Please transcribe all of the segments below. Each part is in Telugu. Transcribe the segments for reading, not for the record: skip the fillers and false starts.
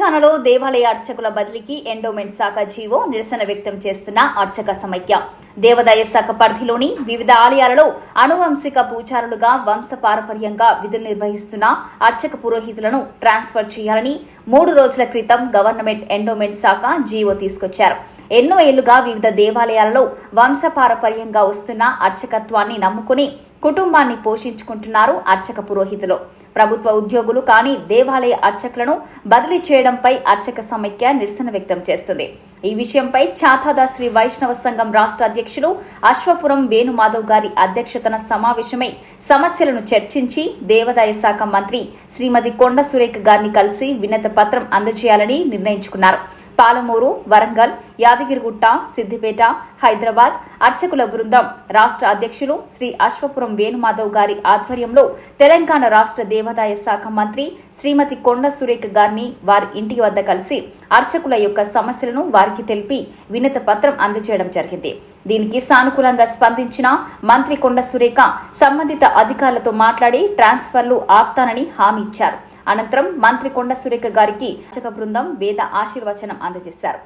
తెలంగాణలో దేవాలయ అర్చకుల బదిలీకి ఎండోమెంట్ శాఖ జీవో నిరసన వ్యక్తం చేస్తున్న అర్చక సమైక్య దేవాదాయ శాఖ పరిధిలోని వివిధ ఆలయాలలో అనువంశిక పూజారులుగా వంశపారపర్యంగా విధులు నిర్వహిస్తున్న అర్చక పురోహితులను ట్రాన్స్ఫర్ చేయాలని 3 రోజుల క్రితం గవర్నమెంట్ ఎండోమెంట్ శాఖ జీవో తీసుకొచ్చారు. ఎన్నో ఏళ్లుగా వివిధ దేవాలయాలలో వంశపారపర్యంగా వస్తున్న అర్చకత్వాన్ని నమ్ముకుని కుటుంబాన్ని పోషించుకుంటున్నారు అర్చక పురోహితులు. ప్రభుత్వ ఉద్యోగులు కానీ దేవాలయ అర్చకులను బదిలీ చేయడంపై అర్చక సమైక్య నిరసన వ్యక్తం చేస్తుంది. ఈ విషయంపై చాతాదా శ్రీ వైష్ణవ సంఘం రాష్ట్ర అధ్యక్షులు అశ్వపురం వేణుమాధవ్ గారి అధ్యక్షతన సమావేశమై సమస్యలను చర్చించి దేవాదాయ శాఖ మంత్రి శ్రీమతి కొండ సురేఖ గారిని కలిసి వినతి పత్రం అందజేయాలని నిర్ణయించుకున్నారు. పాలమూరు, వరంగల్, యాదగిరిగుట్ట, సిద్దిపేట, హైదరాబాద్ అర్చకుల బృందం రాష్ట్ర అధ్యక్షులు శ్రీ అశ్వపురం వేణుమాధవ్ గారి ఆధ్వర్యంలో తెలంగాణ రాష్ట్ర దేవాదాయ శాఖ మంత్రి శ్రీమతి కొండ సురేఖ గారిని వారి ఇంటి వద్ద కలిసి అర్చకుల యొక్క సమస్యలను వారికి తెలిపి వినతి పత్రం అందజేయడం జరిగింది. దీనికి సానుకూలంగా స్పందించిన మంత్రి కొండ సురేఖ సంబంధిత అధికారులతో మాట్లాడి ట్రాన్స్ఫర్లు ఆపుతానని హామీ ఇచ్చారు. అనంతరం మంత్రి కొండ సురేఖ గారికి అర్చక బృందం వేద ఆశీర్వచనం అందజేశారు.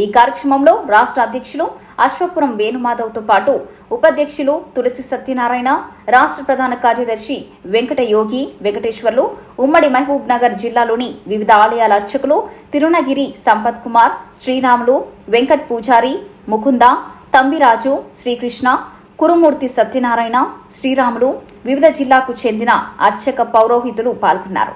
ఈ కార్యక్రమంలో రాష్ట్ర అధ్యక్షులు అశ్వపురం వేణుమాధవ్తో పాటు ఉపాధ్యక్షులు తులసి సత్యనారాయణ, రాష్ట్ర ప్రధాన కార్యదర్శి వెంకట యోగి వెంకటేశ్వర్లు, ఉమ్మడి మహబూబ్ నగర్ జిల్లాలోని వివిధ ఆలయాల అర్చకులు తిరునగిరి సంపత్ కుమార్, శ్రీరాములు, వెంకట్ పూజారి, ముకుంద, తంబిరాజు, శ్రీకృష్ణ, కురుమూర్తి సత్యనారాయణ, శ్రీరాములు, వివిధ జిల్లాకు చెందిన అర్చక పౌరోహితులు పాల్గొన్నారు.